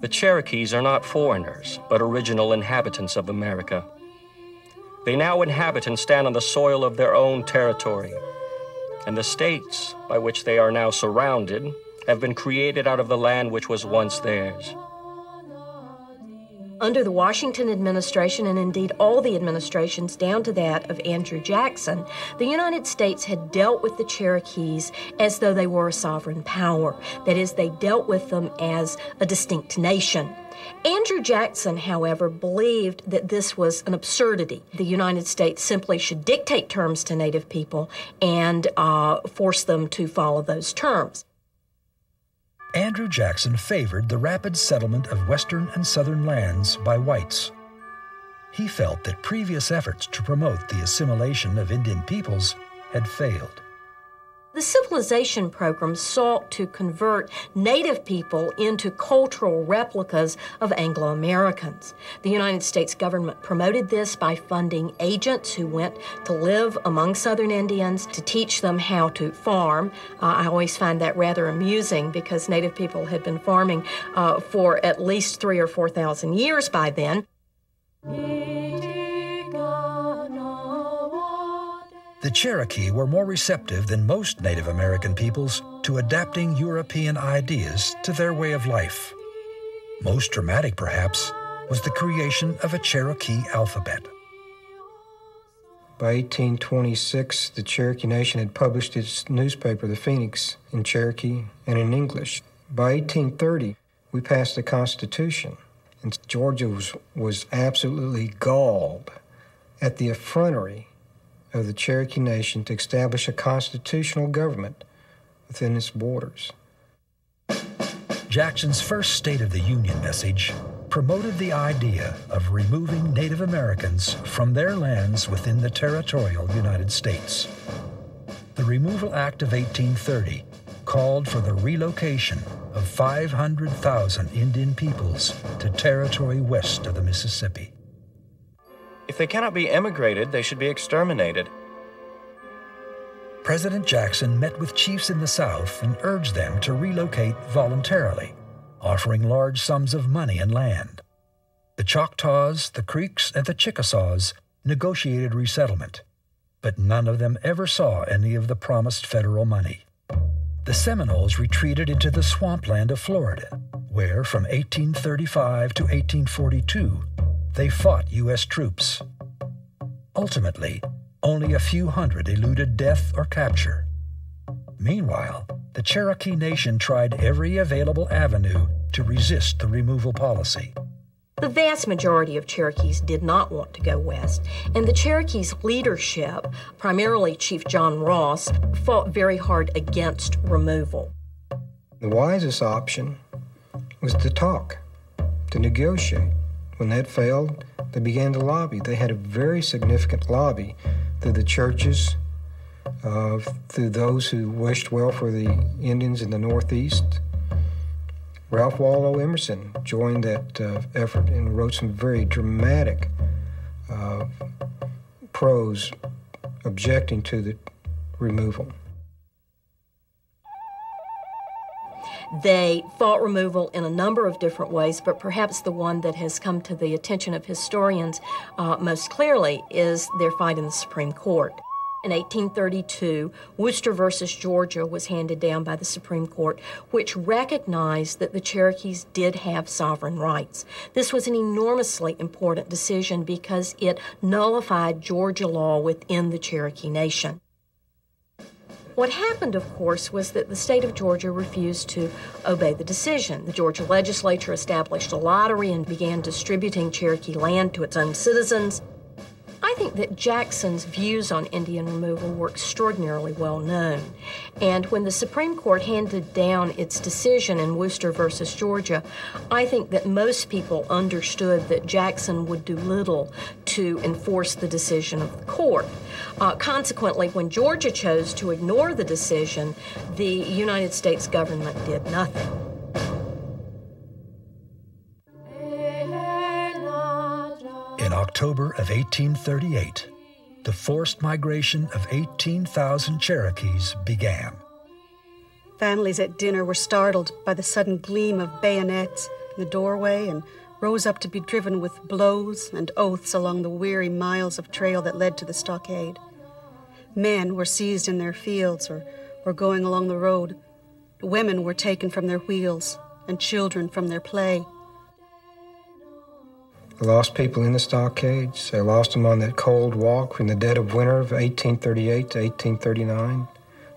The Cherokees are not foreigners, but original inhabitants of America. They now inhabit and stand on the soil of their own territory, and the states by which they are now surrounded have been created out of the land which was once theirs. Under the Washington administration, and indeed all the administrations down to that of Andrew Jackson, the United States had dealt with the Cherokees as though they were a sovereign power. That is, they dealt with them as a distinct nation. Andrew Jackson, however, believed that this was an absurdity. The United States simply should dictate terms to Native people and force them to follow those terms. Andrew Jackson favored the rapid settlement of western and southern lands by whites. He felt that previous efforts to promote the assimilation of Indian peoples had failed. The civilization program sought to convert Native people into cultural replicas of Anglo-Americans. The United States government promoted this by funding agents who went to live among Southern Indians to teach them how to farm. I always find that rather amusing because Native people had been farming for at least 3,000 or 4,000 years by then. The Cherokee were more receptive than most Native American peoples to adapting European ideas to their way of life. Most dramatic, perhaps, was the creation of a Cherokee alphabet. By 1826, the Cherokee Nation had published its newspaper, The Phoenix, in Cherokee and in English. By 1830, we passed the Constitution, and Georgia was absolutely galled at the effrontery of the Cherokee Nation to establish a constitutional government within its borders. Jackson's first State of the Union message promoted the idea of removing Native Americans from their lands within the territorial United States. The Removal Act of 1830 called for the relocation of 500,000 Indian peoples to territory west of the Mississippi. If they cannot be emigrated, they should be exterminated. President Jackson met with chiefs in the South and urged them to relocate voluntarily, offering large sums of money and land. The Choctaws, the Creeks, and the Chickasaws negotiated resettlement, but none of them ever saw any of the promised federal money. The Seminoles retreated into the swampland of Florida, where from 1835 to 1842, they fought U.S. troops. Ultimately, only a few hundred eluded death or capture. Meanwhile, the Cherokee Nation tried every available avenue to resist the removal policy. The vast majority of Cherokees did not want to go west, and the Cherokees' leadership, primarily Chief John Ross, fought very hard against removal. The wisest option was to talk, to negotiate. When that failed, they began to lobby. They had a very significant lobby through the churches, through those who wished well for the Indians in the Northeast. Ralph Waldo Emerson joined that effort and wrote some very dramatic prose objecting to the removal. They fought removal in a number of different ways, but perhaps the one that has come to the attention of historians most clearly is their fight in the Supreme Court. In 1832, Worcester versus Georgia was handed down by the Supreme Court, which recognized that the Cherokees did have sovereign rights. This was an enormously important decision because it nullified Georgia law within the Cherokee Nation. What happened, of course, was that the state of Georgia refused to obey the decision. The Georgia legislature established a lottery and began distributing Cherokee land to its own citizens. I think that Jackson's views on Indian removal were extraordinarily well known. And when the Supreme Court handed down its decision in Worcester versus Georgia, I think that most people understood that Jackson would do little to enforce the decision of the court. Consequently, when Georgia chose to ignore the decision, the United States government did nothing. In October of 1838, the forced migration of 18,000 Cherokees began. Families at dinner were startled by the sudden gleam of bayonets in the doorway and rose up to be driven with blows and oaths along the weary miles of trail that led to the stockade. Men were seized in their fields or going along the road. Women were taken from their wheels and children from their play. They lost people in the stockades. They lost them on that cold walk from the dead of winter of 1838 to 1839.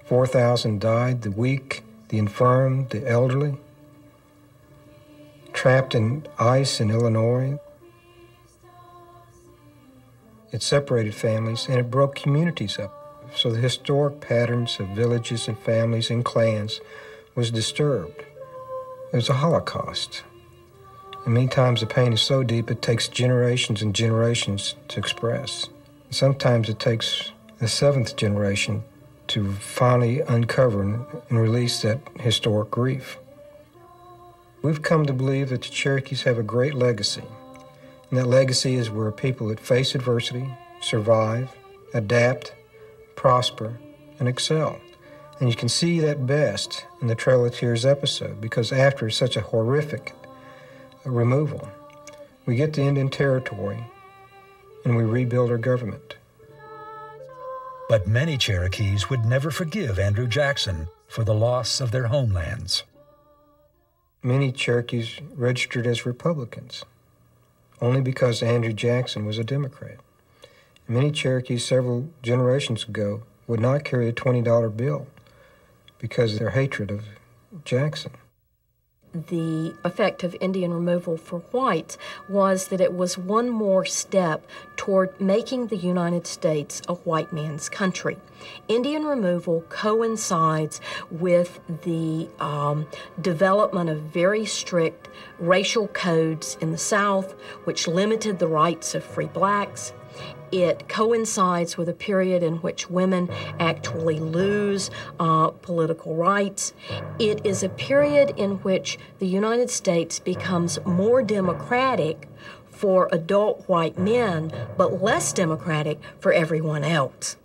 4,000 died, the weak, the infirm, the elderly. Trapped in ice in Illinois. It separated families and it broke communities up. So the historic patterns of villages and families and clans was disturbed. It was a Holocaust. And many times the pain is so deep it takes generations and generations to express. Sometimes it takes the seventh generation to finally uncover and release that historic grief. We've come to believe that the Cherokees have a great legacy, and that legacy is where people that face adversity, survive, adapt, prosper, and excel. And you can see that best in the Trail of Tears episode, because after such a horrific removal, we get to Indian Territory and we rebuild our government. But many Cherokees would never forgive Andrew Jackson for the loss of their homelands. Many Cherokees registered as Republicans only because Andrew Jackson was a Democrat. And many Cherokees several generations ago would not carry a $20 bill because of their hatred of Jackson. The effect of Indian removal for whites was that it was one more step toward making the United States a white man's country. Indian removal coincides with the development of very strict racial codes in the South, which limited the rights of free blacks. It coincides with a period in which women actually lose political rights. It is a period in which the United States becomes more democratic for adult white men, but less democratic for everyone else.